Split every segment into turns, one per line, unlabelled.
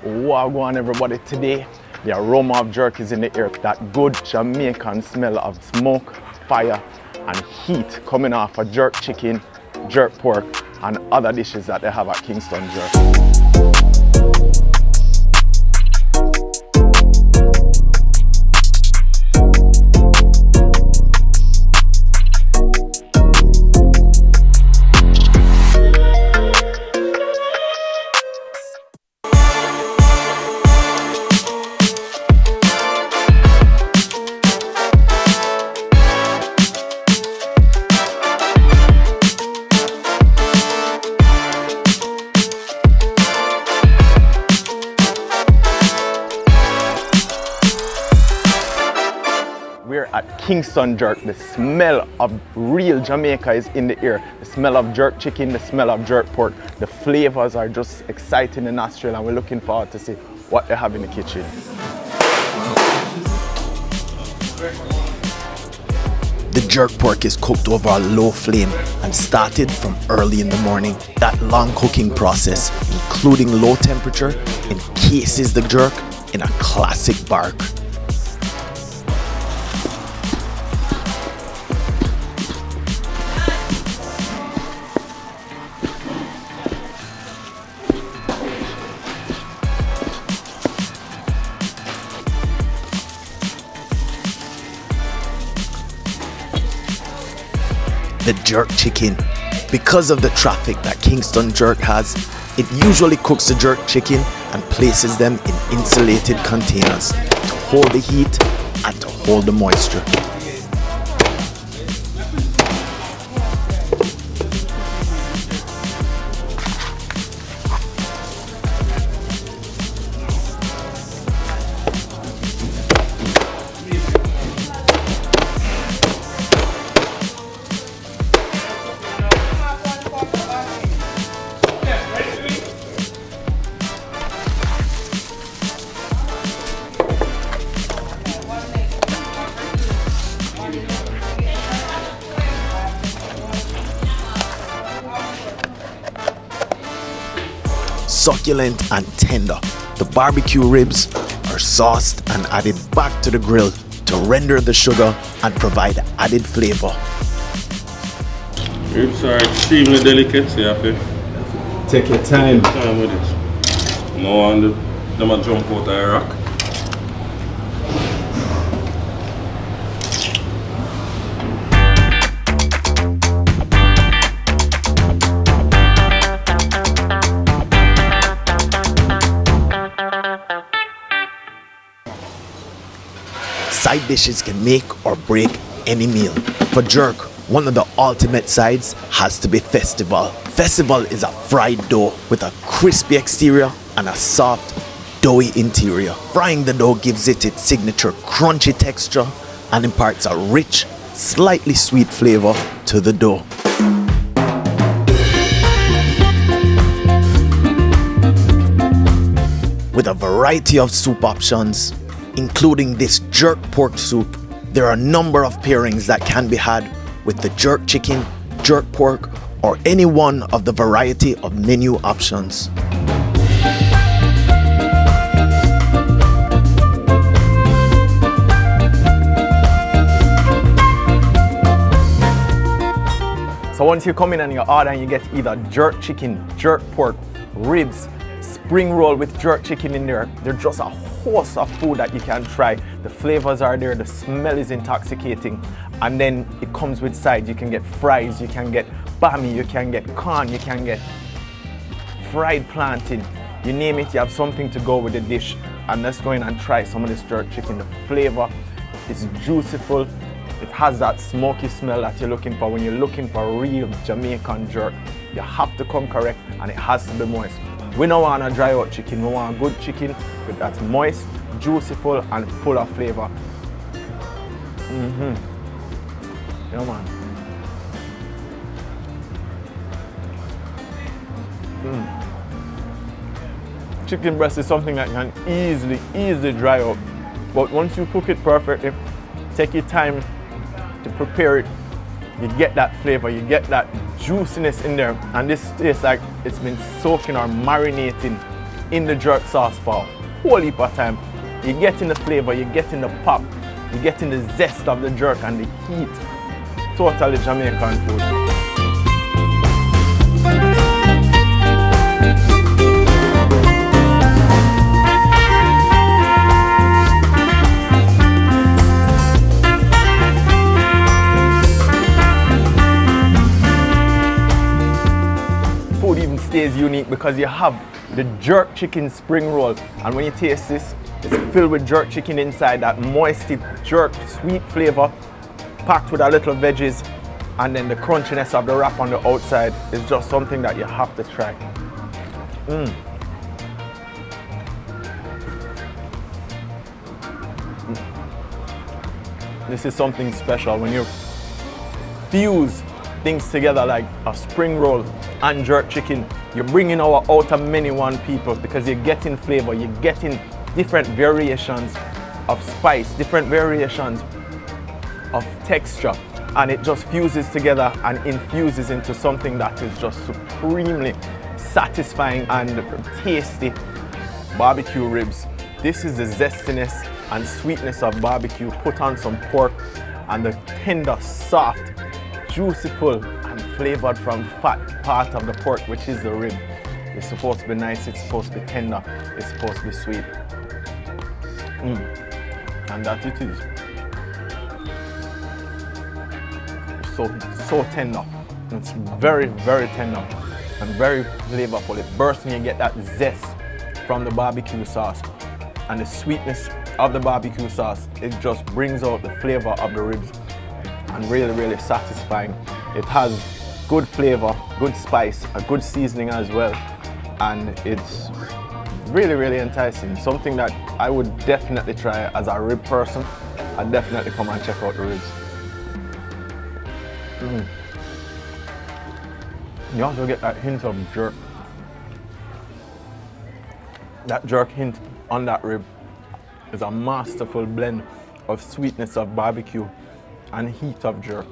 Wha Gwann, everybody. Today the aroma of jerk is in the air. That good Jamaican smell of smoke, fire and heat coming off of jerk chicken, jerk pork and other dishes that they have at Kingston Jerk. We're at Kingston Jerk. The smell of real Jamaica is in the air. The smell of jerk chicken, the smell of jerk pork. The flavors are just exciting in nostril and we're looking forward to see what they have in the kitchen.
The jerk pork is cooked over a low flame and started from early in the morning. That long cooking process, including low temperature, encases the jerk in a classic bark. The jerk chicken. Because of the traffic that Kingston Jerk has, it usually cooks the jerk chicken and places them in insulated containers to hold the heat and to hold the moisture. Succulent and tender, the barbecue ribs are sauced and added back to the grill to render the sugar and provide added flavor.
Ribs are extremely delicate, so you have to
Take your time.
with it. No one them jump out of the rock.
Side dishes can make or break any meal. For jerk, one of the ultimate sides has to be festival. Festival is a fried dough with a crispy exterior and a soft, doughy interior. Frying the dough gives it its signature crunchy texture and imparts a rich, slightly sweet flavor to the dough. With a variety of soup options, including this jerk pork soup, there are a number of pairings that can be had with the jerk chicken, jerk pork, or any one of the variety of menu options.
So once you come in and you order and you get either jerk chicken, jerk pork, ribs, spring roll with jerk chicken in there, there's just a host of food that you can try. The flavors are there, the smell is intoxicating, and then it comes with sides. You can get fries, you can get bami, you can get corn, you can get fried plantain, you name it, you have something to go with the dish. And let's go in and try some of this jerk chicken. The flavor is juiciful. It has that smoky smell that you're looking for when you're looking for real Jamaican jerk. You have to come correct and it has to be moist. We don't want a dry out chicken, we want a good chicken that's moist, juiciful and full of flavor. Yeah man. Chicken breast is something that can easily dry out. But once you cook it perfectly, take your time to prepare it, you get that flavor, you get that juiciness in there, and this tastes like it's been soaking or marinating in the jerk sauce for a whole heap of time. You're getting the flavor, you're getting the pop, you're getting the zest of the jerk and the heat. Totally Jamaican food. Food even stays unique because you have the jerk chicken spring roll, and when you taste this, it's filled with jerk chicken inside, that moisty jerk sweet flavor packed with a little veggies, and then the crunchiness of the wrap on the outside is just something that you have to try. This is something special when you fuse things together like a spring roll and jerk chicken. You're bringing our out of many one people because you're getting flavor, you're getting different variations of spice, different variations of texture, and it just fuses together and infuses into something that is just supremely satisfying and tasty. Barbecue ribs. This is the zestiness and sweetness of barbecue put on some pork, and the tender, soft, juicy, full and flavored from fat part of the pork, which is the rib. It's supposed to be nice, it's supposed to be tender, it's supposed to be sweet. And that it is. So tender. It's very, very tender and very flavorful. It bursts and you get that zest from the barbecue sauce. And the sweetness of the barbecue sauce, it just brings out the flavor of the ribs and really, really satisfying. It has good flavor, good spice, a good seasoning as well. And it's really, really enticing. Something that I would definitely try as a rib person. I'd definitely come and check out the ribs. You also get that hint of jerk. That jerk hint on that rib is a masterful blend of sweetness of barbecue and heat of jerk.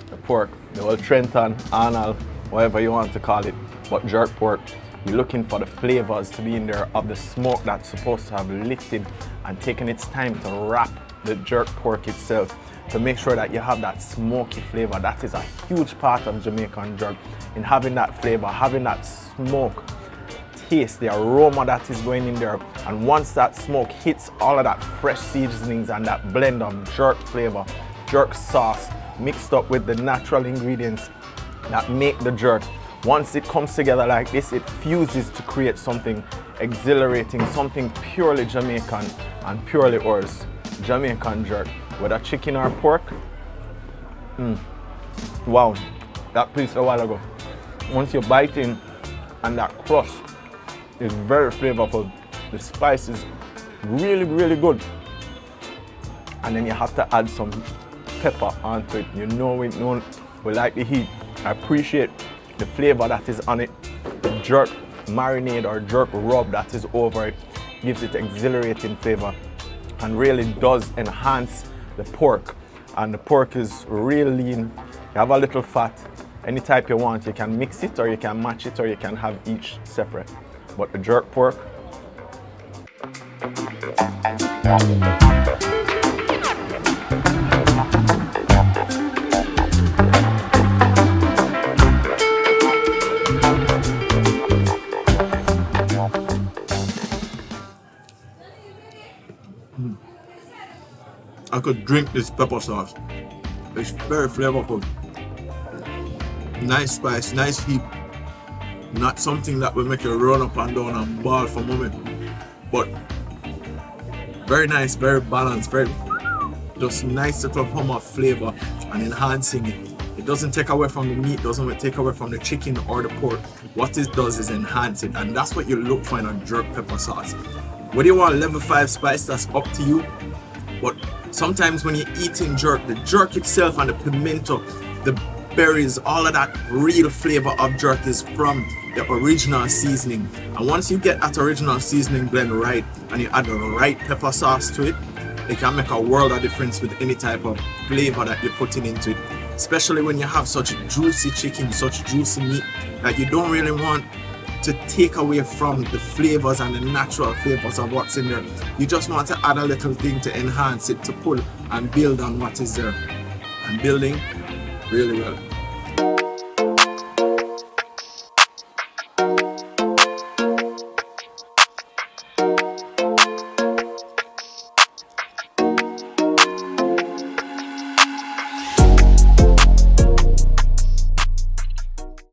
The pork, the old Trenton, Arnold, whatever you want to call it, but jerk pork, you're looking for the flavors to be in there of the smoke that's supposed to have lifted and taken its time to wrap the jerk pork itself to make sure that you have that smoky flavor. That is a huge part of Jamaican jerk, in having that flavor, having that smoke taste, the aroma that is going in there. And once that smoke hits all of that fresh seasonings and that blend of jerk flavor, jerk sauce, mixed up with the natural ingredients that make the jerk, once it comes together like this, it fuses to create something exhilarating, something purely Jamaican and purely ours. Jamaican jerk, whether chicken or pork. Wow, that piece a while ago. Once you bite in and that crust is very flavorful, the spice is really, really good. And then you have to add some pepper onto it. You know we like the heat. I appreciate the flavor that is on it. The jerk marinade or jerk rub that is over it gives it exhilarating flavor and really does enhance the pork. And the pork is real lean. You have a little fat. Any type you want, you can mix it or you can match it or you can have each separate. But the jerk pork,
I could drink this pepper sauce. It's very flavorful. Nice spice, nice heat. Not something that will make you run up and down and ball for a moment. But very nice, very balanced, very just nice little hum of flavor and enhancing it. It doesn't take away from the meat, doesn't take away from the chicken or the pork. What it does is enhance it, and that's what you look for in a jerk pepper sauce. Whether you want level 5 spice, that's up to you. But sometimes when you're eating jerk, the jerk itself and the pimento, the berries, all of that real flavor of jerk is from the original seasoning. And once you get that original seasoning blend right and you add the right pepper sauce to it, it can make a world of difference with any type of flavor that you're putting into it. Especially when you have such juicy chicken, such juicy meat that you don't really want
to take away from the flavors and the natural flavors of what's in there. You just want to add a little thing to enhance it, to pull and build on what is there. And building really well.